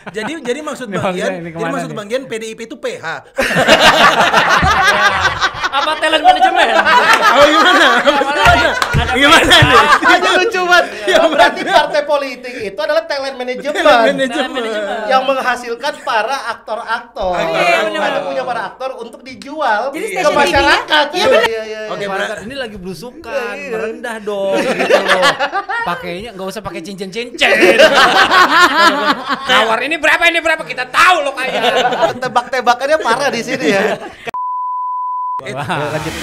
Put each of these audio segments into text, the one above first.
Jadi maksud bagian PDIP itu PH. Apa talent manajemen? Oh gimana nih? Aja lucu banget. Berarti partai politik itu adalah talent manajemen yang menghasilkan para aktor-aktor. Ada punya para aktor untuk dijual ke masyarakat. Oke, ini lagi belusukan, merendah dong gitu loh. Pakainya nggak usah pakai cincin-cincin. Nawar ini berapa kita tahu loh kayak. Tebak-tebakannya parah di sini ya. Lanjut.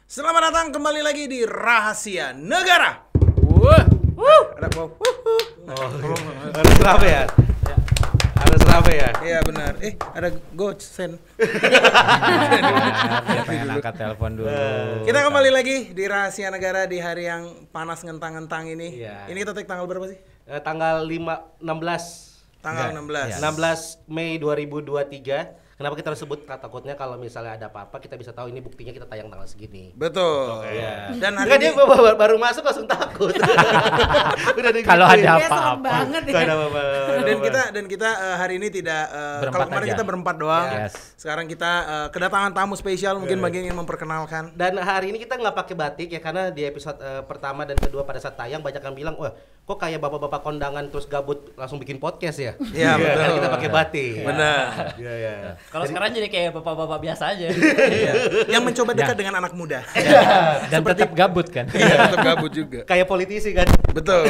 Selamat datang kembali lagi di Rahasia Negara. Ada Harus rame ya. Harus rame ya. Iya benar. Ada gosen. Pengen angkat telepon dulu. Kita kembali lagi di Rahasia Negara di hari yang panas ngentang-ngentang ini. Iya. Ini kita take tanggal berapa sih? Tanggal 16 Tanggal 16. 16 Mei 2023. Kenapa kita harus sebut takutnya kalau misalnya ada apa-apa kita bisa tahu ini buktinya kita tayang tanggal segini. Betul. Iya. Dan hari dia ini baru masuk langsung takut. Kalau ada apa-apa. banget ya. Dan kita hari ini tidak Berempat kalau kemarin aja. kita berempat doang. Yes. Sekarang kita kedatangan tamu spesial mungkin bagian ingin memperkenalkan. Dan hari ini kita nggak pakai batik ya karena di episode pertama dan kedua pada saat tayang banyak yang bilang, wah kok kayak bapak-bapak kondangan terus gabut langsung bikin podcast ya? Iya betul. Karena kita pakai batik. Benar. Iya. Kalau sekarang jadi kayak bapak-bapak biasa aja. Yang mencoba dekat dengan anak muda. Dan tetap gabut kan. Iya, tetap gabut juga. Kayak politisi kan, Betul.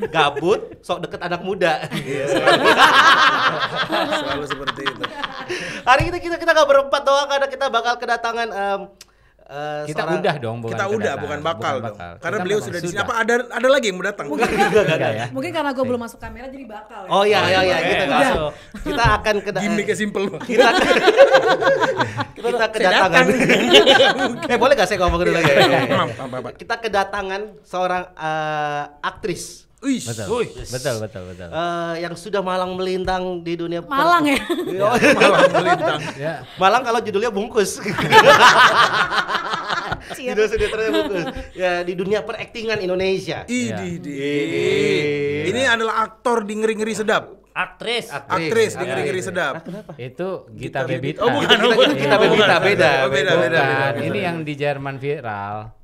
gabut sok deket anak muda. Selalu seperti itu. Hari ini kita nggak berempat doang karena kita bakal kedatangan Kita udah dong, bukan Kita udah bukan bakal dong. bakal. Karena Kita beliau memang sudah di sini. Apa ada lagi yang mau datang? Enggak ya. Mungkin karena gue belum masuk kamera jadi bakal ya. Oh iya gitu Udah. masuk. Kita akan Gimiknya simpel banget. kita kedatangan. Boleh gak saya ngomong dulu lagi? Apa? Kita kedatangan seorang aktris Betul. yang sudah malang melintang di dunia Malang ya. Malang melintang. Ya. Malang kalau judulnya bungkus. Judul sinetronnya bungkus. Ya di dunia peraktingan Indonesia. Ini adalah aktor di Ngeri-Ngeri Sedap. Aktris. Aktris di Ngeri-Ngeri Sedap. Itu Gita Bebita. Oh, bukan. Kita beda. Oh, beda. Bukan. Ini yang di Jerman viral.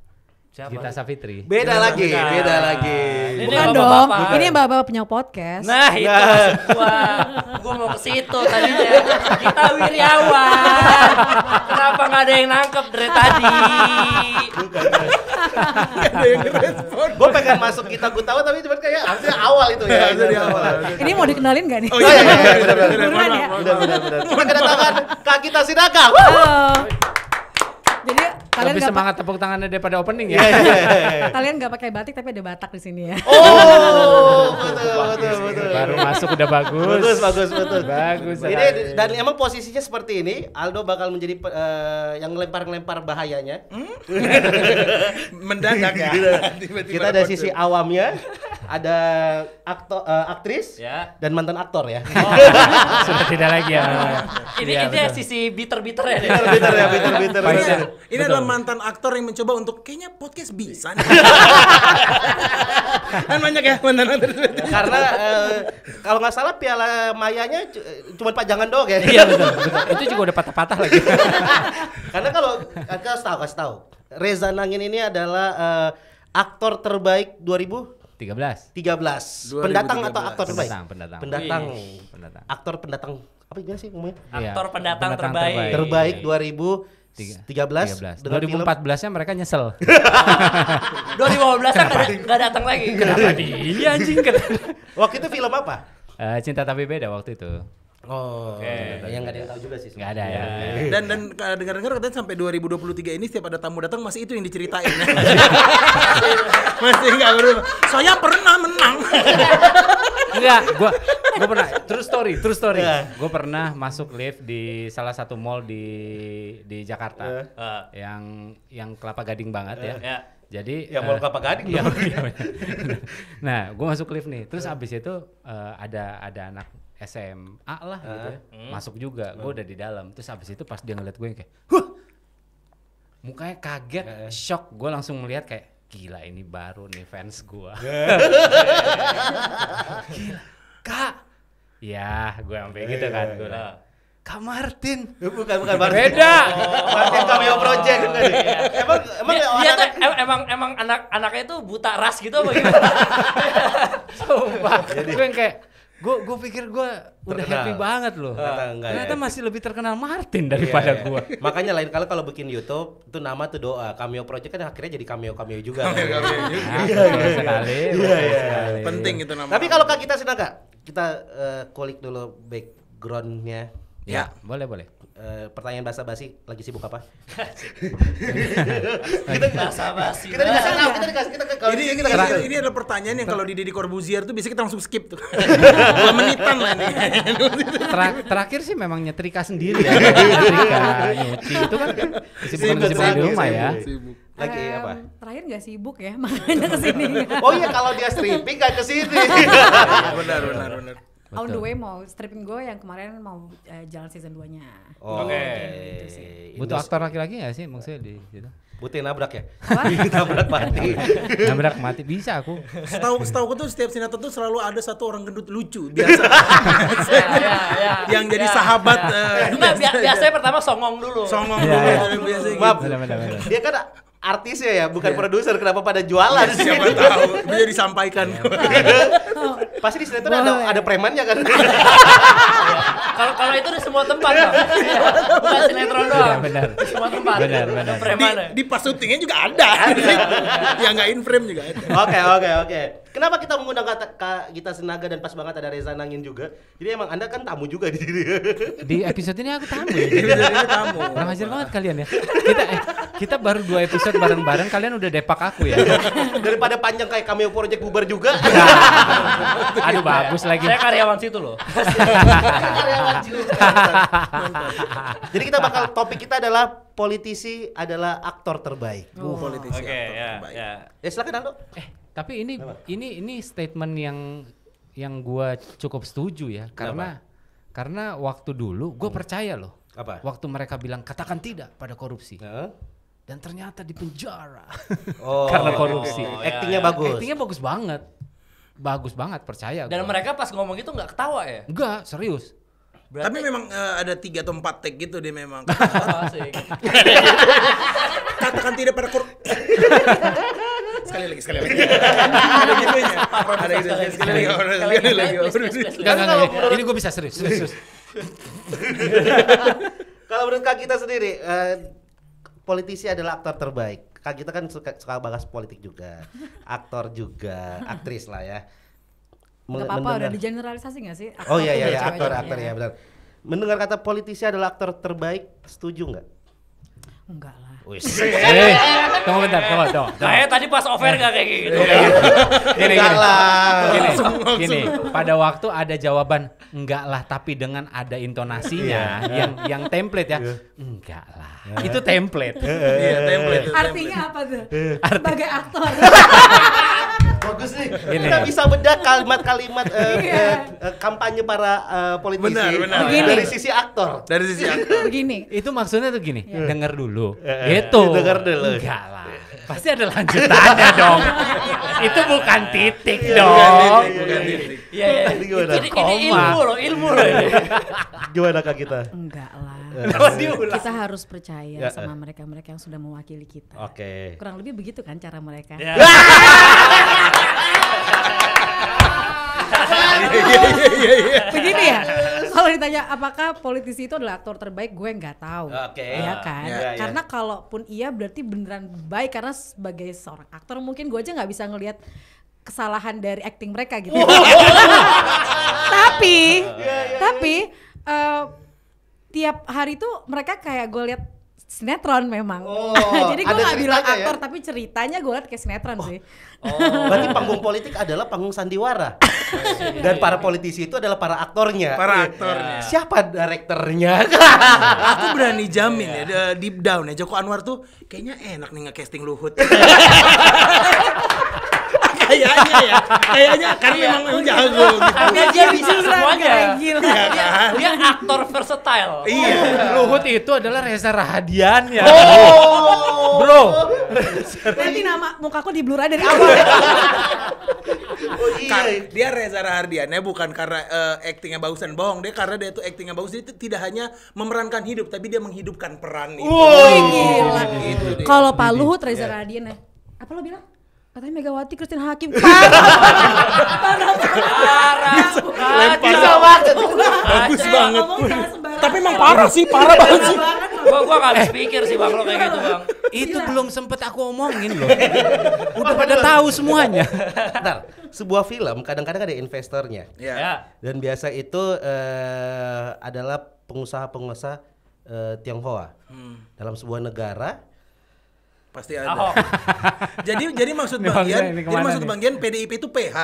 Siapa? Gita Savitri. Beda lagi. Ini Bukan bapak-bapak. dong. Ini yang bapak punya podcast. Nah itu maksud gua mau ke situ tadinya. Kita Wiryawan. Kenapa nggak ada yang nangkep dari tadi? Ada yang ngerespon. Gue pengen masuk kita tahu tapi cuma kayak harusnya awal itu ya. Harusnya di awal. Ini mau dikenalin gak nih? Oh iya. Beneran ya? Benar. Kita kedatangan Kak Gita Sidaka. Halo. Jadi kalian Lebih nggak semangat tepuk tangannya daripada opening ya. kalian nggak pakai batik tapi ada Batak di sini ya. Oh, betul. Baru masuk udah bagus. Bagus. Ini dan emang posisinya seperti ini, Aldo bakal menjadi yang ngelempar bahayanya. Mendadak ya. Tiba-tiba Kita ada dapat sisi awamnya, ada aktris Ya. dan mantan aktor ya. Sudah tidak lagi ya. Ini Iya, dia betul. sisi bitter ya. Bitter. Ini adalah mantan aktor yang mencoba untuk kayaknya podcast bisa nih. Kan banyak ya mantan aktor. Karena kalau nggak salah Piala Mayanya cuma pajangan doang ya. Iya betul. Itu juga udah patah-patah lagi. Karena kalau kasih tahu, Reza Nangin ini adalah aktor terbaik 2013. 13. Pendatang atau aktor terbaik? Pendatang. Aktor pendatang apa gimana sih ngomongnya? Aktor pendatang terbaik. Terbaik Iya. 2013 dengan film 2014-nya mereka nyesel. 2015 kan nggak datang lagi. Kenapa dia anjing? waktu itu film apa? Cinta Tapi Beda waktu itu. Oh, yang nggak ada yang tahu juga sih. Nggak ada ya. Dan dengar-dengar katanya sampai 2023 ini setiap ada tamu datang masih itu yang diceritain. Masih enggak berubah. Saya pernah menang. Enggak, gua pernah true story. Yeah. Gue pernah masuk lift di salah satu mall di Jakarta. Yang Kelapa Gading banget ya. Ya. Jadi Ya Mall Kelapa Gading. iya. Nah, gue masuk lift nih. Terus abis itu ada anak SMA lah gitu ya. Masuk juga. Gue udah di dalam. Terus abis itu pas dia ngeliat gue yang kayak, "Huh, mukanya kaget, shock. Gue langsung melihat kayak gila ini baru nih fans gue. Gila, Kak. Ya, gue sampai gitu kan. Gue Kak Martin. Bukan Martin. Beda. Martin Cameo Project bukan. Emang anak-anaknya itu buta ras gitu apa gimana? Sumpah. Gue yang kayak gue pikir gue udah Terkenal. happy banget loh. Ternyata ya. masih lebih terkenal Martin daripada gue. Makanya lain kali kalau bikin YouTube tuh nama tuh doa. Cameo Project kan akhirnya jadi cameo juga. Sekali. Penting itu nama. Tapi kalau Kak kita sudah Kak, kita kulik dulu backgroundnya. Ya, boleh. Pertanyaan basa-basi, lagi sibuk apa? Basa-basi. Kita dikasih tahu, kita Ini adalah pertanyaan yang kalau di Deddy Corbuzier tuh biasanya kita langsung skip tuh. 2 menitan lah nih. Terakhir sih memang nyetrika sendiri ya. Nyetrika, nyuci itu kan kesibukan di rumah ya. Lagi apa? Terakhir nggak sibuk ya, makanya kesini. Oh iya kalau dia stripping gak kesini. Benar. On the way mau stripping gue yang kemarin mau jalan season 2-nya. Oke. Butuh aktor laki-laki nggak sih maksudnya di situ? Butuh nabrak ya? Apa? Nabrak mati. Nabrak mati bisa aku. Setahu aku tuh setiap sinetron tuh selalu ada satu orang gendut lucu biasa. Yang jadi sahabat. Enggak, biasanya pertama songong dulu. Songong Iya, dulu biasa gitu. Maaf. Benar. Dia kan artisnya ya, bukan produser. Kenapa pada jualan sih? Siapa tahu bisa disampaikan. Pasti di sinetron ada premannya kan? Kalau itu di semua tempat, Bang. Bukan sinetron doang. Benar. Di semua tempat. Benar. Preman. Di pas syutingnya juga ada. Yang nggak in frame juga ada. Oke. Kenapa kita mengundang Kak Gita Senaga dan pas banget ada Reza Nangin juga? Jadi emang Anda kan tamu juga di sini. Di episode ini aku tamu ya. Ini tamu. Kurang ajar banget kalian ya. Kita baru 2 episode bareng-bareng kalian udah depak aku ya. Daripada panjang kayak Cameo Project bubar juga. Aduh bagus lagi. Saya karyawan situ loh. Jadi kita bakal topik kita adalah politisi adalah aktor terbaik. Politisi. Oke, aktor ya. terbaik. Ya silakan Aldo. Tapi ini statement yang gua cukup setuju ya karena waktu dulu gua percaya loh. Apa? Waktu mereka bilang katakan tidak pada korupsi. Dan ternyata di penjara. Oh, karena korupsi. Actingnya bagus. Actingnya bagus banget. Bagus banget percaya Dan gua. mereka pas ngomong itu nggak ketawa ya? Enggak, serius. Tapi memang ada 3 atau 4 take gitu dia memang. Asik. Katakan tidak pada sekali lagi. Ada gitunya. Ada gitu sekali lagi. Enggak. Ini gue bisa serius. Kalau menurut Kak Gita sendiri, politisi adalah aktor terbaik. Kak Gita kan suka bahas politik juga, aktor juga, aktris lah ya. Gak apa-apa, udah digeneralisasi gak sih? Oh iya, aktor ya benar. Mendengar kata politisi adalah aktor terbaik, setuju nggak? Enggak lah. Tunggu bentar. Kayak tadi pas over gak kayak gitu. Gini, pada waktu ada jawaban enggak lah tapi dengan ada intonasinya yang template ya. Enggak lah. Itu template. Iya, template. Artinya apa tuh? Sebagai aktor. Bagus nih. Kita bisa bedah kalimat-kalimat kampanye para politisi Benar. dari sisi aktor. Dari sisi aktor. Begini. Itu maksudnya tuh gini, denger dulu. Gitu. Denger dulu. Enggak lah. Pasti ada lanjutannya dong. Itu bukan titik dong. Bukan titik. Iya. Gimana? Ini ilmu loh. Gimana Kak Gita? Enggak lah. Kita harus percaya sama mereka-mereka yang sudah mewakili kita. Oke. Kurang lebih begitu kan cara mereka. Ya. Begini ya. Kalau ditanya apakah politisi itu adalah aktor terbaik, gue nggak tahu. Oke. Iya kan? Iya. Karena kalaupun iya berarti beneran baik karena sebagai seorang aktor mungkin gue aja nggak bisa ngelihat kesalahan dari acting mereka gitu. Tapi tiap hari tuh mereka kayak gue lihat sinetron memang. Jadi gue ada nggak bilang ceritanya aktor ya? tapi ceritanya gue lihat kayak sinetron sih. Berarti panggung politik adalah panggung sandiwara. Dan para politisi itu adalah para aktornya. Para aktornya. Siapa direkturnya? Aku berani jamin ya, deep down ya Joko Anwar tuh kayaknya enak nih nge-casting Luhut. Kayaknya karena memang jago gitu. Tapi dia bisa semuanya. Gila. Dia aktor versatile. Iya. Luhut itu adalah Reza Rahadian ya. Bro. Nanti nama mukaku di blur aja dari awal. Dia Reza Rahardiannya bukan karena actingnya bagus dan bohong, dia karena dia tuh actingnya bagus, dia tidak hanya memerankan hidup tapi dia menghidupkan peran itu. Gila. Gitu deh. Kalau Pak Luhut Reza Radian ya. Apa lo bilang? Katanya Megawati Christine Hakim. Parah. Lempar bagus banget. Tapi emang parah banget sih. Gua gak habis pikir sih Bang lo kayak gitu Bang. Itu belum sempet aku omongin loh. Udah pada tahu semuanya. Bentar, sebuah film kadang-kadang ada investornya. Ya. Dan biasa itu adalah pengusaha-pengusaha Tionghoa. Dalam sebuah negara. Pasti ada. Jadi maksud Bang Gian PDIP itu PH.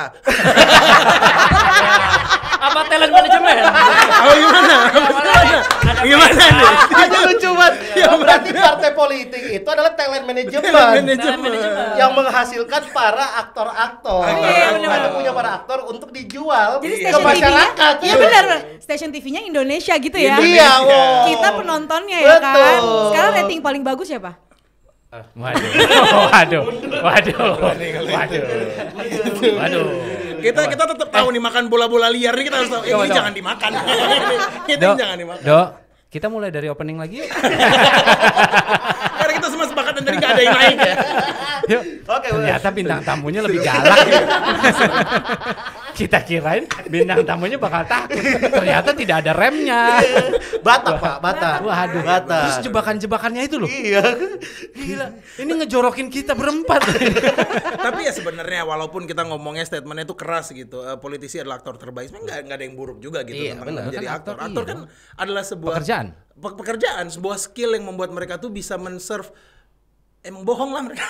Apa talent manajemen? Oh gimana nih? Aja lucu banget. Berarti partai politik itu adalah talent manajemen yang menghasilkan para aktor-aktor. Ada punya para aktor untuk dijual Jadi ke masyarakat. Iya benar. Stasiun TV-nya Indonesia gitu ya. Iya, Kita penontonnya ya kan. Betul. Sekarang rating paling bagus siapa? Waduh. Kita tetap tahu nih makan bola-bola liar nih, kita harus tahu ini jangan dimakan. Ini jangan dimakan. Dok, kita mulai dari opening lagi yuk. Karena kita semua sepakat dan tadi nggak ada yang naik ya. Yuk. Oke, Ternyata bintang tamunya lebih galak. Kita kirain bintang tamunya bakal takut. Ternyata tidak ada remnya. Batak, Pak, Batak. Waduh. Batak. Terus jebakan-jebakannya itu loh. Iya. Gila. Ini ngejorokin kita berempat. Tapi ya sebenarnya walaupun kita ngomongnya statementnya itu keras gitu, politisi adalah aktor terbaik, sebenarnya nggak ada yang buruk juga gitu Iya, tentang benar. menjadi Kan aktor. aktor, Aktor iya kan adalah sebuah pekerjaan, sebuah skill yang membuat mereka tuh bisa men-serve. Emang bohong lah mereka.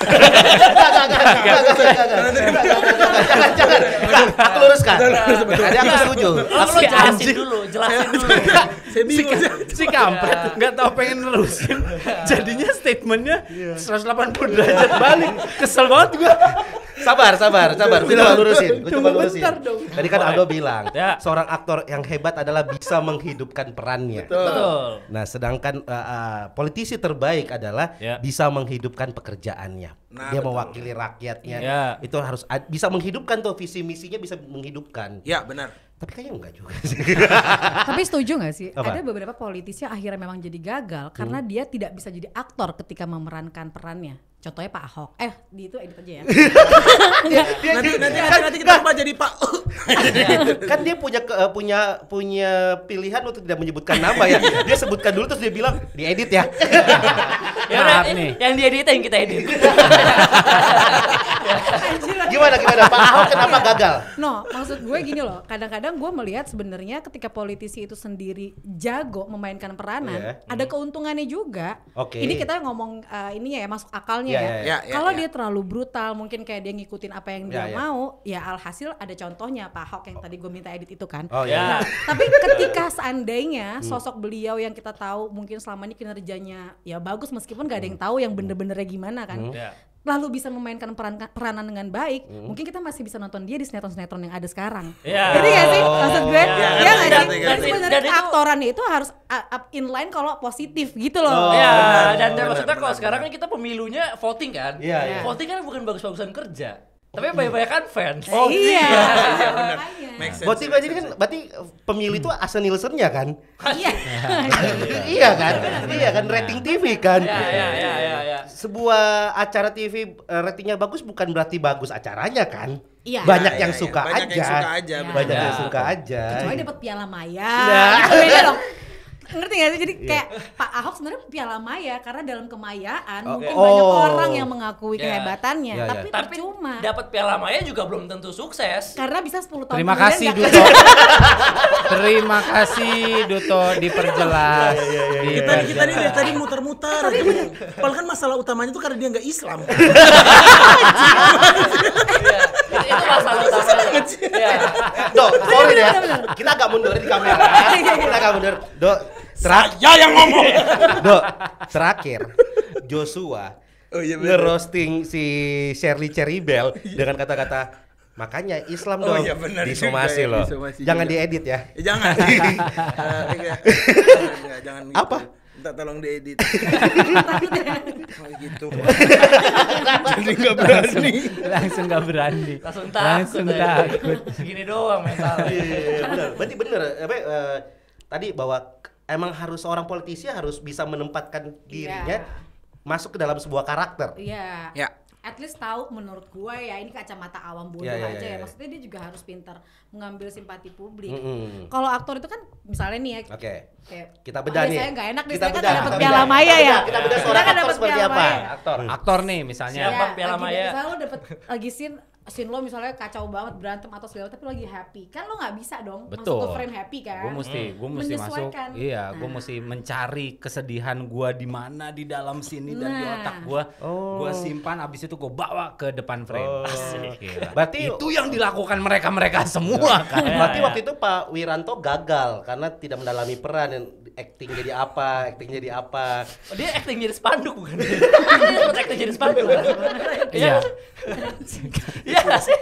Jangan. Aku luruskan. Tadi aku setuju. Lo jelasin dulu. Saya bingung. Si kampret nggak tahu pengen nerusin. Jadinya statementnya 180 derajat balik. Kesel banget gua. Sabar. Gue coba lurusin. bentar dong. Tadi kan Aldo bilang, Ya. seorang aktor yang hebat adalah bisa menghidupkan perannya. Betul. Nah, sedangkan politisi terbaik adalah Ya. bisa menghidupkan pekerjaannya. Nah, Dia betul. mewakili rakyatnya. Ya. Itu harus bisa menghidupkan tuh visi misinya, bisa menghidupkan. Ya benar. Tapi kayaknya enggak juga sih. Tapi setuju gak sih? Apa? Ada beberapa politisi yang akhirnya memang jadi gagal karena dia tidak bisa jadi aktor ketika memerankan perannya. Contohnya Pak Ahok. Di itu edit aja ya. Nanti kita coba jadi Pak. Kan dia punya pilihan untuk tidak menyebutkan nama ya. Dia sebutkan dulu terus dia bilang diedit ya. Ya Maaf udah, nih. yang dieditin kita edit. Gimana Pak Ahok kenapa gagal? No, maksud gue gini loh. Kadang-kadang gue melihat sebenarnya ketika politisi itu sendiri jago memainkan peranan, ada keuntungannya juga. Oke. Ini kita ngomong ininya ya, masuk akalnya Ya, ya. ya, ya. Kalau dia terlalu brutal, mungkin kayak dia ngikutin apa yang dia Ya. mau, ya alhasil ada contohnya Pak Ahok yang tadi gue minta edit itu kan. Oh ya. Ya. Tapi ketika seandainya sosok beliau yang kita tahu mungkin selama ini kinerjanya ya bagus meskipun gak ada yang tahu yang bener-benernya gimana kan. Ya. Lalu bisa memainkan peranan dengan baik, mungkin kita masih bisa nonton dia di sinetron-sinetron yang ada sekarang. Ya. Ngerti gak sih maksud gue? Iya, Ya nggak ngerti, sih? ngerti. Dan sebenarnya Dan itu- keaktorannya itu harus up inline kalau positif gitu loh. Ya, dan benar, maksudnya benar, kalau sekarang benar. kan kita pemilunya voting kan. Iya, iya. Voting kan bukan bagus-bagusan kerja, tapi banyak-banyakan fans. Iya. benar. Makanya. Make sense. Berarti pemilih itu Asa Nielsen-nya kan? Iya. Iya kan rating TV kan. Ya. Sebuah acara TV ratingnya bagus bukan berarti bagus acaranya kan? Iya. Banyak Ya, yang ya, suka banyak aja. yang suka aja, Ya. Banyak Ya. yang suka aja. Kecuali dapat Piala Maya. Nah. Itu beda dong. Ngerti gak sih? Jadi kayak Pak Ahok sebenarnya Piala Maya karena dalam kemayaan mungkin banyak orang yang mengakui Ya. kehebatannya, Ya, ya. tapi percuma. Dapat Piala Maya juga belum tentu sukses. Karena bisa 10 tahun Terima kemudian kasih nggak Duto. Terima kasih Duto diperjelas. Kita nih dari tadi muter-muter. Padahal kan masalah utamanya tuh karena dia nggak Islam. Itu masalah utamanya. Ya. Dok, sorry ya. Kita agak mundur di kamera. Kita agak mundur. Dok, Saya yang ngomong. Dok, terakhir Joshua Oh iya bener. ngerosting si Shirley Cherrybelle dengan kata-kata makanya Islam dong iya, bener disomasi juga ya, loh. disomasi Jangan juga. diedit ya. Jangan. Jangan gitu. Apa? Minta tolong diedit. Oh gitu. Jadi nggak berani. Langsung nggak berani. Langsung Langsung takut. ya. takut. Segini doang mental. Iya, benar. Berarti benar. Tadi bahwa emang harus seorang politisi harus bisa menempatkan dirinya masuk ke dalam sebuah karakter. Iya. Ya. At least tahu menurut gue ya, ini kacamata awam bodoh Ya, aja ya. ya. Maksudnya dia juga harus pintar mengambil simpati publik. Mm-mm. Kalau aktor itu kan misalnya nih ya. Oke. Kayak, Kita bedah nih. Saya nggak enak deh, Kita saya kan bedah, dapat kita Piala bedah. Maya ya. Kita bedah Kita seorang kan aktor dapat seperti Piala apa. Maya. Aktor nih misalnya. Siapa Piala lagi Maya? misalnya lo dapet lagi scene lo misalnya kacau banget berantem atau segala tapi lo lagi happy. Kan lo nggak bisa dong masuk Betul. ke frame happy kan. Gue mesti masuk. Menyesuaikan. Iya, gue Nah. mesti mencari kesedihan gue di mana di dalam sini dan di Nah. otak gue. Gue simpan, abis itu gue bawa ke depan frame. Asik, gila. Berarti itu yang dilakukan mereka semua kan. Berarti waktu itu Pak Wiranto gagal karena tidak mendalami peran, acting jadi apa. Oh, dia acting jadi spanduk bukan? Dia sempat acting jadi spanduk kan? Iya. Iya nggak sih?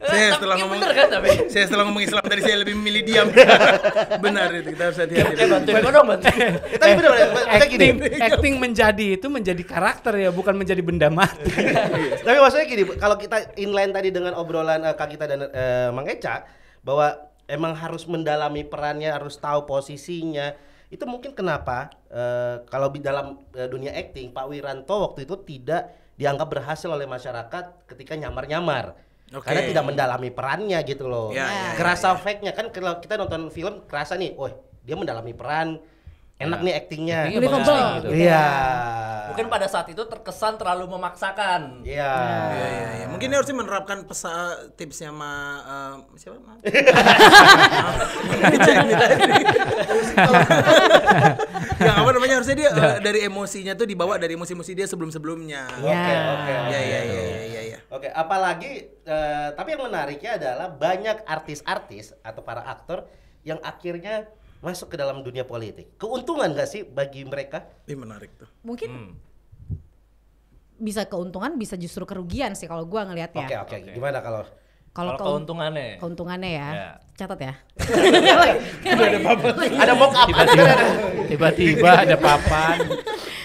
Saya Tapi setelah iya ngomong bener kan tapi? Saya setelah ngomong Islam tadi saya lebih memilih diam. Benar itu, kita harus hati-hati. Bantuin gua dong, bantuin. Tapi benar maksudnya gini. Acting menjadi karakter ya, bukan menjadi benda mati. Tapi maksudnya gini, kalau kita inline tadi dengan obrolan Kak Gita dan Mang Eca bahwa emang harus mendalami perannya, harus tahu posisinya. Itu mungkin kenapa kalau di dalam dunia acting Pak Wiranto waktu itu tidak dianggap berhasil oleh masyarakat ketika nyamar-nyamar. Oke. Karena tidak mendalami perannya gitu loh. Ya, Kerasa fake-nya kan kalau kita nonton film kerasa nih, oh dia mendalami peran. Enak nih actingnya. Actingnya Believable bagus nih, gitu. Iya. Mungkin pada saat itu terkesan terlalu memaksakan. Iya. Iya. Mungkin dia harusnya menerapkan tipsnya siapa? Yang apa namanya harusnya dia dari emosinya tuh dibawa dari emosi-emosi dia sebelum-sebelumnya. Oke. Iya. Oke, apalagi tapi yang menariknya adalah banyak artis-artis atau para aktor yang akhirnya masuk ke dalam dunia politik. Keuntungan nggak sih bagi mereka? Ini menarik tuh. Mungkin bisa keuntungan, bisa justru kerugian sih kalau gua ngelihatnya. Oke. Gimana kalau Kalau keuntungannya. Keuntungannya ya. Ya. Catat ya. ada mock up? Tiba-tiba ada papan.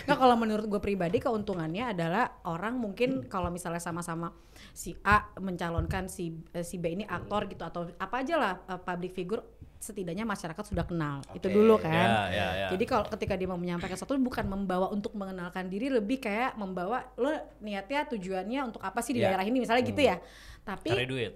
Nah, kalau menurut gue pribadi keuntungannya adalah orang mungkin kalau misalnya sama-sama si A mencalonkan si B ini aktor gitu atau apa aja lah public figure, setidaknya masyarakat sudah kenal. Itu dulu kan. Ya. Jadi kalau ketika dia mau menyampaikan sesuatu bukan membawa untuk mengenalkan diri, lebih kayak membawa lo niatnya tujuannya untuk apa sih di daerah ini misalnya gitu ya. Tapi Cari duit.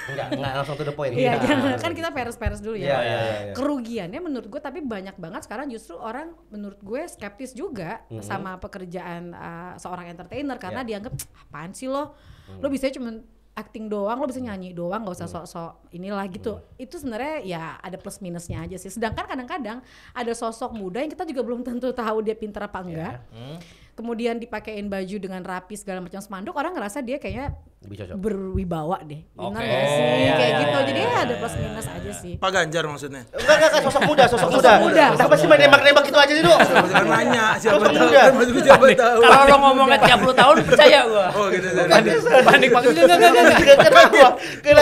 Enggak langsung to the point. iya, jangan, kan kita peres-peres dulu ya. Iya. Kerugiannya menurut gue tapi banyak banget sekarang justru orang menurut gue skeptis juga sama pekerjaan seorang entertainer karena dianggap apaan sih lo bisa cuma acting doang, lo bisa nyanyi doang, nggak usah sok-sok inilah gitu. Itu sebenarnya ya ada plus minusnya aja sih. Sedangkan kadang-kadang ada sosok muda yang kita juga belum tentu tahu dia pintar apa enggak. Kemudian dipakein baju dengan rapi segala macam spanduk, orang ngerasa dia kayaknya Lebih cocok. berwibawa deh. Benar Oke. nggak sih? Iya, Kayak iya, gitu. iya, Jadi iya, ya ada iya, plus iya, minus iya, aja iya. sih. Pak Ganjar maksudnya. Enggak, sosok muda. muda. Kenapa sih main nembak-nembak gitu aja sih, Dok? Jangan nanya siapa Sosok tahu. muda. Kan maksudnya siapa tahu. Kalau lo ngomongnya 30 tahun percaya gua. Oh gitu. Panik enggak. Kenapa? Karena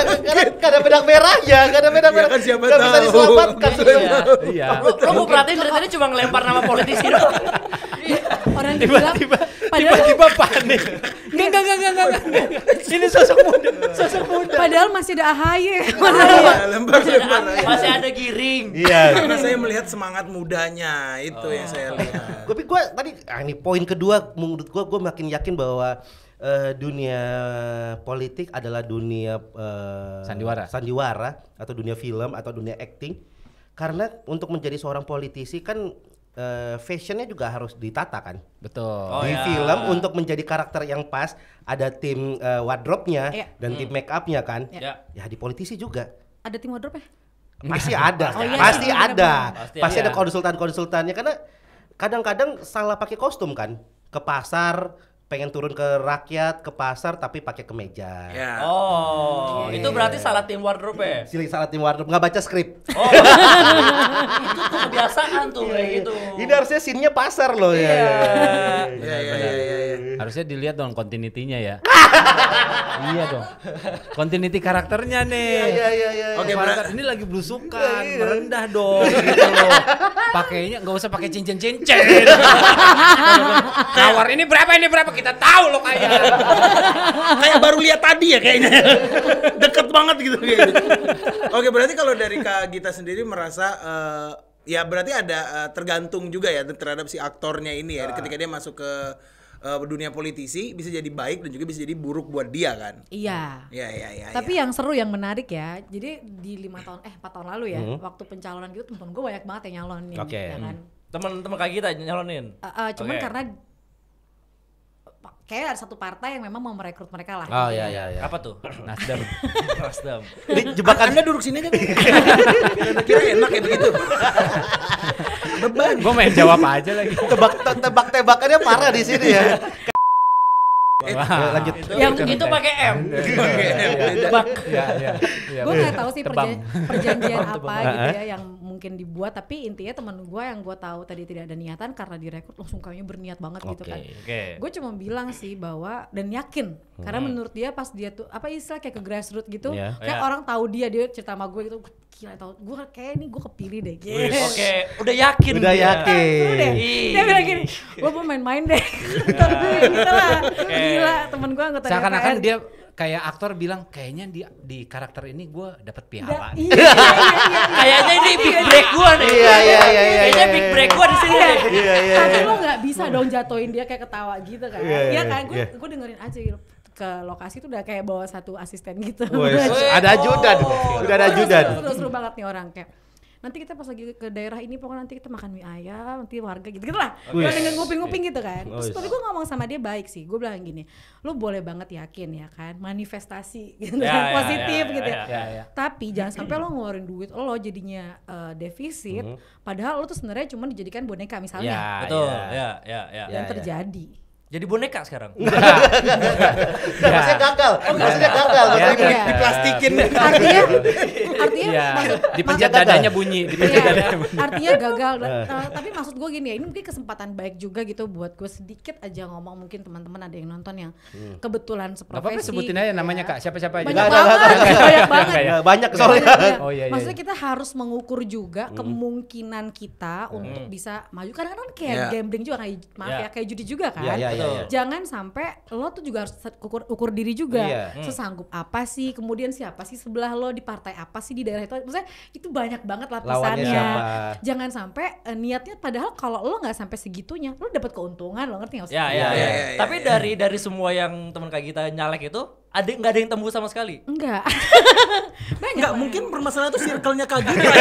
ada pedang merahnya, Ya kan siapa Nggak bisa tahu. diselamatkan. Iya. Lo gua perhatiin dari tadi cuma ngelempar nama politisi doang. Orang dibilang Tiba-tiba panik. Enggak. Ini sosok muda. padahal masih ada AHY. Lempar. Masih ada giring. Iya. Karena saya melihat semangat mudanya itu yang saya lihat. Tapi gue tadi ini poin kedua menurut gue makin yakin bahwa dunia politik adalah dunia sandiwara atau dunia film atau dunia acting. Karena untuk menjadi seorang politisi kan fashionnya juga harus ditata kan. Betul. Oh, Di ya. film untuk menjadi karakter yang pas ada tim wardrobe-nya Iya. dan tim make up-nya kan. Ya. Ya di politisi juga. Ada tim wardrobe ya? Pasti ada, Oh, iya, pasti iya, ada, Pasti pasti ada ada. konsultannya karena kadang-kadang salah pakai kostum kan, ke pasar pengen turun ke rakyat ke pasar tapi pakai kemeja. Ya. Oh, itu berarti salah tim wardrobe ya? Silih salah tim wardrobe nggak baca skrip. Oh, itu tuh kebiasaan tuh kayak gitu. Ini Ini harusnya scene-nya pasar loh ya. Iya. Harusnya dilihat dong continuity-nya ya. Iya dong. Continuity karakternya nih. Iya. Oke, Karakter ini lagi belusukan, merendah dong gitu loh. Pakainya nggak usah pakai cincin-cincin. Nawar ini berapa kita tahu loh kayak. Kayak baru lihat tadi ya kayaknya. Deket banget gitu kayaknya. Oke, berarti kalau dari Kak Gita sendiri merasa ya berarti ada tergantung juga ya terhadap si aktornya ini ya. Ketika dia masuk ke dunia politisi bisa jadi baik dan juga bisa jadi buruk buat dia kan. Iya. Iya. Tapi yang seru yang menarik ya. Jadi di 4 tahun lalu ya, waktu pencalonan gitu temen gue banyak banget yang nyalonin ya kan. Teman-teman Kak Gita nyalonin. Cuman karena kayak ada satu partai yang memang mau merekrut mereka lah. Oh iya. Apa tuh? Nasdem. Ini jebakan. Anda duduk sini aja. Kira enak ya begitu. Beban. Gue main jawab aja lagi. Tebak-tebakannya parah di sini ya. Lanjut. Itu pakai M. Tebak. Iya. Gue nggak tahu sih Tebang. perjanjian apa gitu ya yang mungkin dibuat, tapi intinya teman gue yang gue tahu tadi tidak ada niatan karena direkrut langsung kayaknya berniat banget gitu kan. Gue cuma bilang sih bahwa dan yakin karena menurut dia pas dia tuh apa istilah kayak ke grassroots gitu, kayak orang tahu dia cerita sama gue gitu, gila tau gue kayak ini gue kepilih deh. Oke, udah yakin. Dia bilang gini, gue mau main-main deh. Gitu lah. Gila temen gue anggota DPR. Seakan-akan dia kayak aktor bilang kayaknya di karakter ini gue dapet piala. Iya. Kayaknya ini big break gue nih. Iya. Kayaknya big break gue di sini. Tapi lo nggak bisa dong jatuhin dia kayak ketawa gitu kan. Iya kan, gue dengerin aja gitu. Ke lokasi tuh udah kayak bawa satu asisten gitu. Ada ajudan. Udah ada ajudan. Seru banget nih orang kayak. Nanti kita pas lagi ke daerah ini pokoknya nanti kita makan mie ayam, nanti warga gitu lah. Gue dengan nguping-nguping gitu kan. Terus tapi gue ngomong sama dia baik sih. Gue bilang gini, lu boleh banget yakin ya kan, manifestasi gitu kan, positif gitu ya. Tapi jangan sampai lo ngeluarin duit lo jadinya defisit, padahal lo tuh sebenarnya cuma dijadikan boneka misalnya. Betul. Dan terjadi. Jadi boneka sekarang. Maksudnya gagal. Diplastikin. Artinya dipencet dadanya bunyi. Artinya gagal. Tapi maksud gue gini ya, ini mungkin kesempatan baik juga gitu buat gue sedikit aja ngomong, mungkin teman-teman ada yang nonton yang kebetulan seprofesi. Apa sebutin aja namanya Kak, siapa-siapa aja. Banyak soalnya. Oh iya. Maksudnya kita harus mengukur juga kemungkinan kita untuk bisa maju. Kadang-kadang kayak gambling juga, kayak judi juga kan. Jangan sampai lo tuh juga harus ukur diri juga. Sesanggup apa sih, kemudian siapa sih sebelah lo, di partai apa sih, di daerah itu. Maksudnya itu banyak banget lapisannya. Jangan sampai niatnya padahal kalau lo nggak sampai segitunya lo dapat keuntungan, lo ngerti nggak? Tapi dari semua yang teman Kak Gita nyalek itu nggak ada yang tembus sama sekali? Enggak. Enggak, mungkin permasalahan itu circle-nya Kak Gita.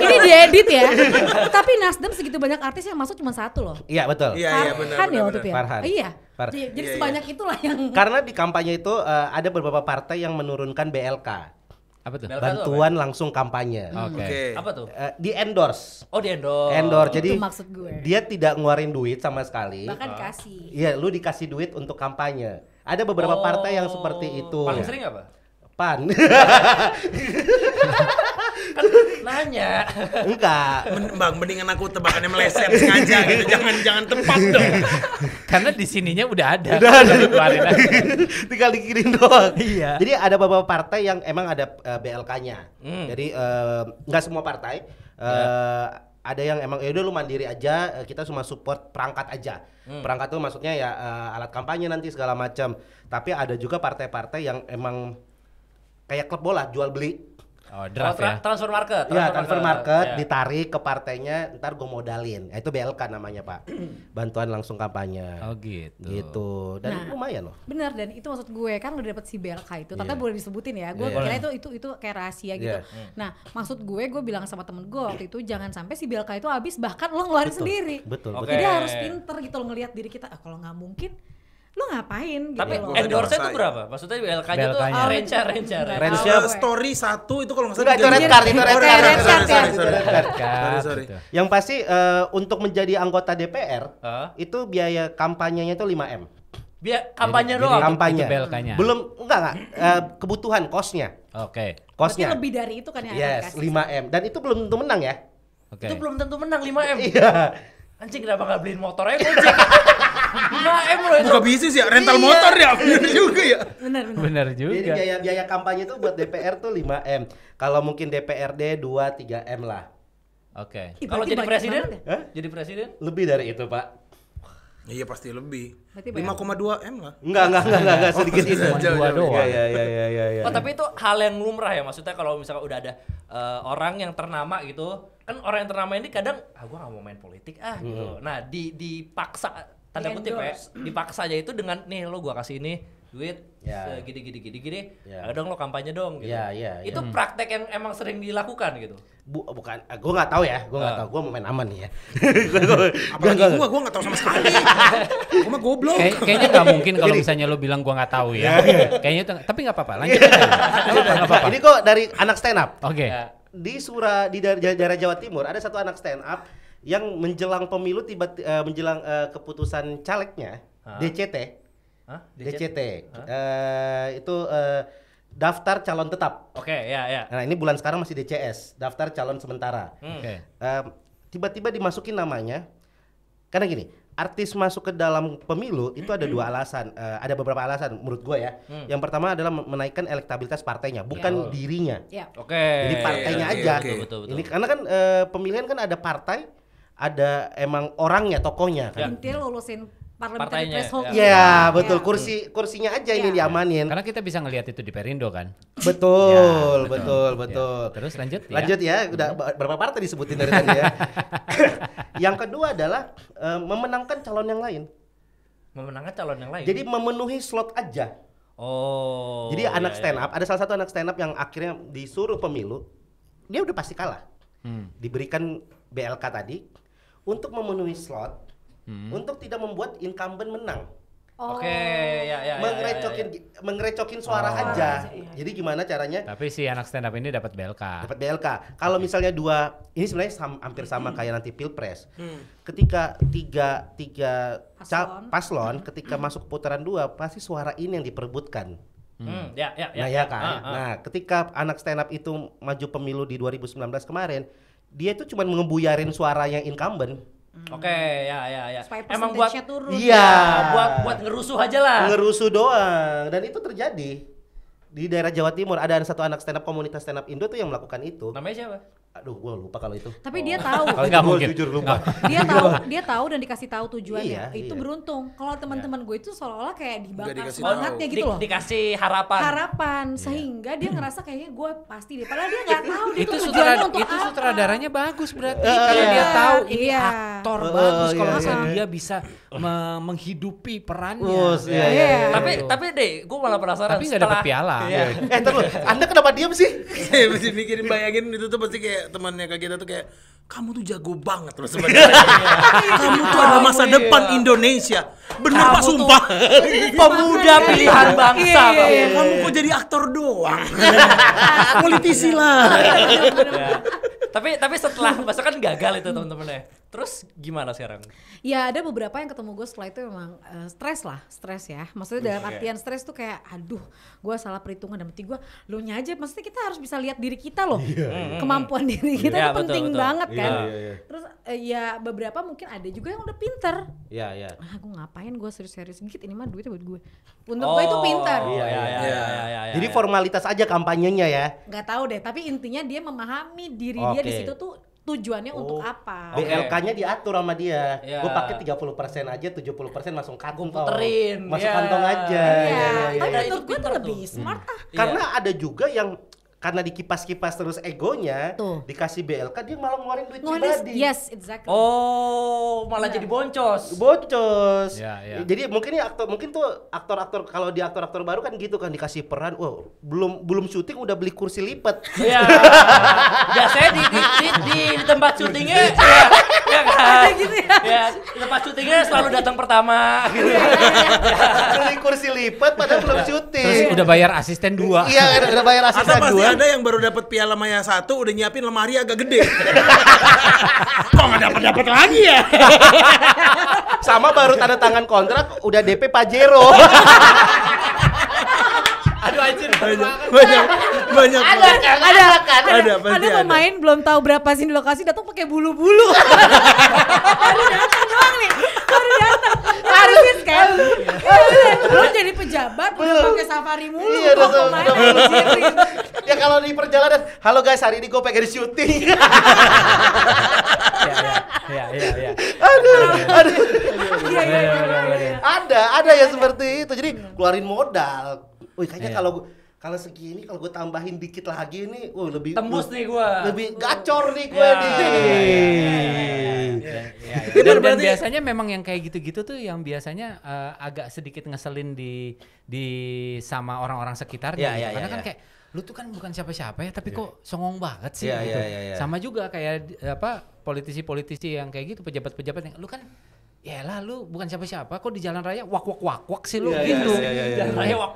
Ini diedit ya. Tapi Nasdem segitu banyak artis yang masuk cuma satu loh. Iya betul. Farhan ya waktu itu ya. Farhan. Iya. Jadi sebanyak itulah yang. Karena di kampanye itu ada beberapa partai yang menurunkan BLK. Apa tuh? Bantuan langsung kampanye. Oke. Apa tuh? Di endorse. Oh, di endorse. Jadi itu maksud gue. dia tidak ngeluarin duit sama sekali. Bahkan kasih. Iya, lu dikasih duit untuk kampanye. Ada beberapa partai yang seperti itu. Paling sering apa? PAN. Kan nanya. Enggak. Bang, mendingan aku tebakannya meleset sengaja gitu. Jangan tepat dong. Karena di sininya udah ada. Tinggal dikirim doang. Iya. Jadi ada beberapa partai yang emang ada BLK-nya. Jadi enggak semua partai. Ada yang emang ya udah lu mandiri aja, kita cuma support perangkat aja. Perangkat itu maksudnya ya alat kampanye nanti segala macam. Tapi ada juga partai-partai yang emang kayak klub bola, jual beli. Oh, draft ya. Transfer market. Transfer market ditarik ke partainya, ntar gue modalin. Itu BLK namanya, Pak. Bantuan langsung kampanye. Oh gitu. Gitu. Dan lumayan loh. Benar, dan itu maksud gue kan udah dapet si BLK itu. Ternyata boleh disebutin ya. Gue kira itu kayak rahasia gitu. Nah, maksud gue bilang sama temen gue waktu itu jangan sampai si BLK itu habis bahkan lo ngeluarin sendiri. Betul. Jadi harus pinter gitu lo ngelihat diri kita. Kalau nggak mungkin lo ngapain gitu. Tapi loh. endorse itu berapa? Maksudnya BLK-nya tuh range-nya. Story 1 itu kalau nggak salah. Itu red card, Sorry. Yang pasti untuk menjadi anggota DPR itu biaya kampanyenya itu 5M. Biar kampanye doang. Kampanye. Itu BLK-nya. Belum enggak kebutuhan kosnya. Oke. Tapi Kosnya. lebih dari itu kan yang Yes, 5M. Dan itu belum tentu menang ya. Oke. Itu belum tentu menang 5M. Iya. Anjing kenapa nggak beliin motor aja Gojek? 5M loh itu. Buka bisnis ya, rental motor ya, bener juga ya. Benar Jadi juga. biaya kampanye itu buat DPR tuh 5M. Kalau mungkin DPRD 2-3M lah. Oke. Ih, Kalau berarti jadi banyak presiden? banget ya? Hah? Jadi presiden? Lebih dari itu, Pak. Iya pasti lebih. Berarti 5,2 M lah. Enggak sedikit itu. Cuma 2 doang. Iya. Oh tapi itu hal yang lumrah ya, maksudnya kalau misalkan udah ada orang yang ternama gitu, kan orang yang ternama ini kadang gua nggak mau main politik gitu. Nah dipaksa tanda kutip ya, dipaksa aja itu dengan nih lo gua kasih ini duit gini. Ya. Ayo dong lo kampanye dong gitu. Iya. Itu praktek yang emang sering dilakukan gitu. Bukan, gue nggak tahu ya, gue mau main aman nih ya. Apalagi gua nggak tahu sama sekali. Gua mah goblok. Kayaknya nggak mungkin kalau misalnya lo bilang gua nggak tahu ya. Kayaknya itu, tapi nggak apa-apa. Lanjut aja. Nggak apa-apa. Ini kok dari anak stand up. Oke. Di daerah Jawa Timur ada satu anak stand up yang menjelang pemilu menjelang keputusan calegnya DCT. Hah? DCT. Itu daftar calon tetap. Oke, ya. Nah, ini bulan sekarang masih DCS, daftar calon sementara. Oke. Tiba-tiba dimasukin namanya. Karena gini, artis masuk ke dalam pemilu itu ada dua alasan, ada beberapa alasan menurut gue ya. Yang pertama adalah menaikkan elektabilitas partainya, bukan dirinya. Ya. Oke. Jadi partainya oke, aja. oke. Betul. Ini karena kan pemilihan kan ada partai, ada emang orangnya, tokohnya kan. Intinya lulusin parliamentary Partainya, threshold. ya. Iya, betul. Kursinya aja ini Ya. diamanin. Karena kita bisa ngelihat itu di Perindo kan. Betul. Ya. Terus lanjut ya. Lanjut ya, udah berapa partai disebutin dari tadi ya. Yang kedua adalah memenangkan calon yang lain. Memenangkan calon yang lain. Jadi memenuhi slot aja. Oh. Jadi anak iya, stand up, ada salah satu anak stand up yang akhirnya disuruh pemilu, dia udah pasti kalah. Diberikan BLK tadi untuk memenuhi slot, untuk tidak membuat incumbent menang. Oke, ya. Mengrecokin suara aja. Jadi gimana caranya? Tapi si anak stand up ini dapat BLK. Dapat BLK. Kalau misalnya dua, ini sebenarnya hampir sama kayak nanti pilpres. Ketika tiga paslon ketika masuk putaran 2 pasti suara ini yang diperebutkan. Ya. Nah ya kan. Nah ketika anak stand up itu maju pemilu di 2019 kemarin, dia itu cuma ngebuyarin suara yang incumbent. Oke, ya. Supaya Emang buat persentasenya turun. Iya. buat ngerusuh aja lah. Ngerusuh doang. Dan itu terjadi di daerah Jawa Timur. Ada satu anak stand up, komunitas stand up Indo tuh yang melakukan itu. Namanya siapa? Aduh, gue lupa kalau itu. Tapi dia tahu. Nggak mungkin. Jujur lupa. dia tahu dan dikasih tahu tujuannya. Iya, Itu iya. beruntung. Kalau teman-teman gue itu seolah-olah kayak dibakar dikasih semangatnya gitu loh. Dikasih harapan. Harapan sehingga dia ngerasa kayaknya gue pasti deh. Padahal dia nggak tahu dia Itu tuh tujuannya untuk itu apa. sutradaranya bagus berarti. Kalau dia tahu ini Iya. aktor bagus, kalau iya, misalnya dia bisa menghidupi perannya. Oh, iya. Tapi deh, gue malah penasaran. Tapi nggak dapat piala. Iya. Terus, Anda kenapa diam sih? Saya mesti mikirin bayangin itu tuh pasti kayak temannya Kak Gita tuh kayak kamu tuh jago banget loh sebenarnya. Kamu tuh ada masa depan Indonesia. Bener Kamu Pak tuh sumpah. Pemuda pilihan bangsa. Iya. Kamu kok jadi aktor doang. Politisi lah. Ya. Tapi setelah masa kan gagal itu teman-temannya. Terus gimana sekarang? Ya ada beberapa yang ketemu gue setelah itu memang stres ya. Maksudnya dalam artian stres tuh kayak aduh gue salah perhitungan dan berarti gue lo nya aja. Maksudnya kita harus bisa lihat diri kita loh. Kemampuan diri kita Iya, itu penting betul. banget kan. Iya. Terus ya beberapa mungkin ada juga yang udah pinter. Iya. Gue ngapain gue serius-serius dikit ini mah duitnya buat gue. Untuk gue itu pinter. Iya. Jadi formalitas aja kampanyenya ya. Nggak tahu deh, tapi intinya dia memahami diri dia di Oke. situ tuh tujuannya untuk apa. Oke. BLK-nya diatur sama dia. Iya. Gue pakai 30% aja, 70% masuk kantong. puterin. Masuk Iya. kantong aja. Iya, tapi Nah, itu menurut gue tuh pinter lebih tuh. smart Karena ada juga yang karena dikipas-kipas terus egonya, Tuh. dikasih BLK dia malah ngeluarin duit Nulis, pribadi. yes, exactly. Oh, malah jadi boncos. Bocos. Ya. Jadi mungkin tuh aktor-aktor kalau di aktor-aktor baru kan gitu kan dikasih peran, wow, belum syuting udah beli kursi lipat. Iya. Biasanya di tempat syutingnya ya kan. Gitu ya. Ya, di tempat syutingnya selalu datang pertama gitu. Beli kursi lipat padahal belum syuting. Terus udah bayar asisten 2. Iya, udah bayar Atau asisten pasti 2. ada yang baru dapat piala Maya 1 udah nyiapin lemari agak gede. Kok nggak dapat lagi ya? Sama baru tanda tangan kontrak udah DP Pajero. Aduh anjir. Banyak Banyak banget. Ada pemain belum tahu berapa sih di lokasi datang pakai bulu-bulu. Baru datang doang nih. Harus kan. Belum jadi pejabat udah pakai safari mulu. Iya, ya kalau di perjalanan, halo guys, hari ini gue pengen syuting. Iya. Aduh. Iya. Ada yang seperti itu. Jadi keluarin modal. Wih, kayaknya kalau segini kalau gue tambahin dikit lagi nih, lebih Tembus nih gua. Lebih gacor nih gue nih. Dan biasanya memang yang kayak gitu-gitu tuh yang biasanya agak sedikit ngeselin di sama orang-orang sekitarnya. Karena kan kayak lu tuh kan bukan siapa-siapa ya, tapi kok songong banget sih gitu. Sama juga kayak politisi-politisi yang kayak gitu, pejabat-pejabat yang lu kan yalah lu bukan siapa-siapa kok di jalan raya wak sih lu gitu. Jalan raya wak.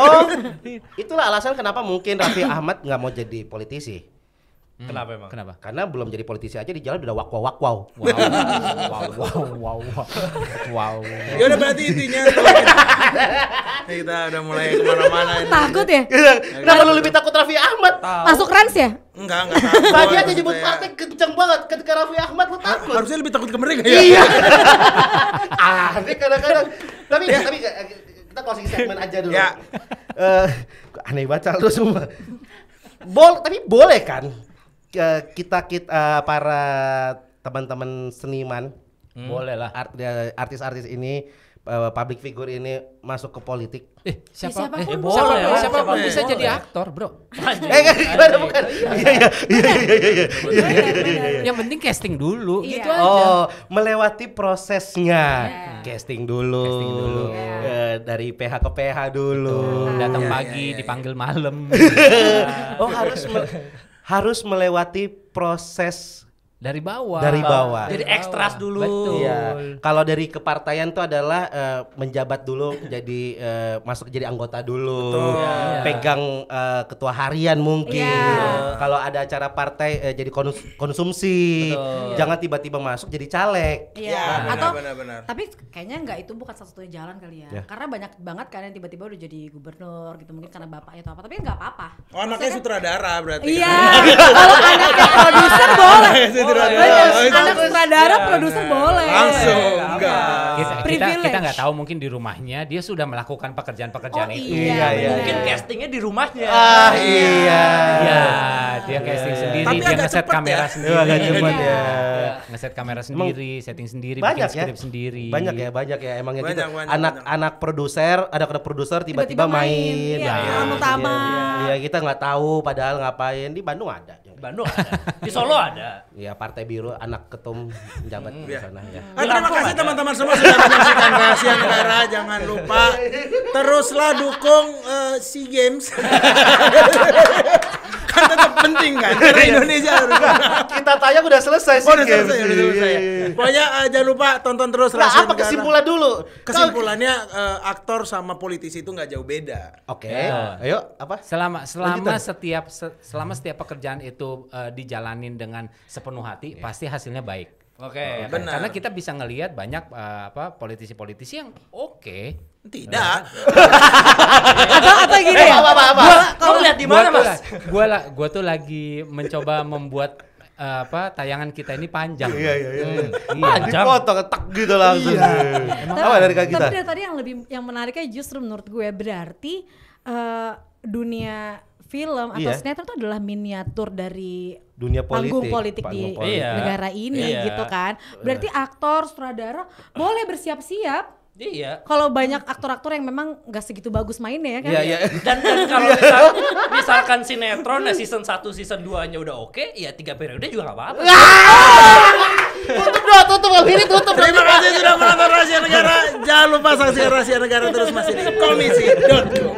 Oh, itulah alasan kenapa mungkin Raffi Ahmad nggak mau jadi politisi. Kenapa emang? Kenapa? Karena belum jadi politisi aja di jalan udah wow. Wow. Ya udah berarti intinya kita udah mulai kemana-mana ini. Takut ya? Kenapa lu lebih takut Raffi Ahmad? Masuk rans ya? Enggak takut. Tadi aja nyebut partai kenceng banget, ketika Raffi Ahmad lu takut. Harusnya lebih takut ke mereka ya. Iya. Aneh kadang-kadang. Tapi kita closing segmen aja dulu. Ya. Aneh banget lu semua. Tapi boleh kan? Kita para teman-teman seniman, boleh lah. Artis-artis ini, public figure ini masuk ke politik. Siapa pun Siapa pun bisa jadi aktor, bro. Bukan. Iya. Yang penting casting dulu, gitu aja. Oh, melewati prosesnya. Casting dulu. Dari PH ke PH dulu. Datang pagi, dipanggil malam. Oh, harus melewati proses dari bawah. Jadi ekstras dulu. Betul. Iya. Kalau dari kepartaian itu adalah menjabat dulu jadi masuk jadi anggota dulu. Pegang ketua harian mungkin. Kalau ada acara partai jadi konsumsi. Jangan tiba-tiba masuk jadi caleg. Iya. Atau benar. tapi kayaknya enggak, itu bukan satu-satunya jalan kali ya. Karena banyak banget kan yang tiba-tiba udah jadi gubernur gitu, mungkin karena bapaknya atau apa, tapi enggak apa-apa. Oh, anaknya sutradara berarti. Iya. Kalau anaknya produser boleh. Anak sutradara produser boleh. Langsung enggak. Kita nggak tahu, mungkin di rumahnya dia sudah melakukan pekerjaan-pekerjaan itu. Iya. Mungkin castingnya di rumahnya. Iya. Dia casting sendiri, Tapi dia agak ngeset cepet kamera ya. sendiri. Agak cepet ya. Ngeset kamera sendiri, setting sendiri, Banyak bikin skrip sendiri. Banyak ya emangnya gitu. Banyak. Anak produser, ada produser tiba-tiba main. Utama. Iya, kita nggak tahu padahal ngapain. Di Bandung ada. Bandung ada. Di Solo ada. Iya, Partai Biru anak ketum jabat di sana ya. Terima kasih teman-teman semua sudah menyaksikan Rahasia Negara. Jangan lupa teruslah dukung SEA Games. Kan tetap penting kan, karena Indonesia harus. Kita tayang udah selesai sih. Udah selesai. Pokoknya jangan lupa tonton terus Rahasia Apa Negara. kesimpulan dulu? Kesimpulannya aktor sama politisi itu nggak jauh beda. Oke. Ayo, apa? Selama setiap pekerjaan itu dijalanin dengan sepenuh hati, pasti hasilnya baik. Oke. Benar. Karena kita bisa ngelihat banyak politisi-politisi yang Tidak. Atau gini ya. Kamu lihat di mana, Mas? Gua tuh lagi mencoba membuat tayangan kita ini panjang. Iya. Panjang. Dipotong tak gitu langsung. Apa dari kita? Tapi dari tadi yang menariknya justru menurut gue berarti dunia film atau sinetron itu adalah miniatur dari dunia panggung politik di negara ini gitu kan. Berarti aktor, sutradara boleh bersiap-siap. Iya. Kalau banyak aktor-aktor yang memang nggak segitu bagus mainnya ya kan. Iya. Dan kalau misalkan sinetron season 1, season 2-nya udah oke, ya 3 periode juga nggak apa-apa. Tutup ini tutup. Terima kasih sudah menonton Rahasia Negara. Jangan lupa saksikan Rahasia Negara terus masih di komisi.co.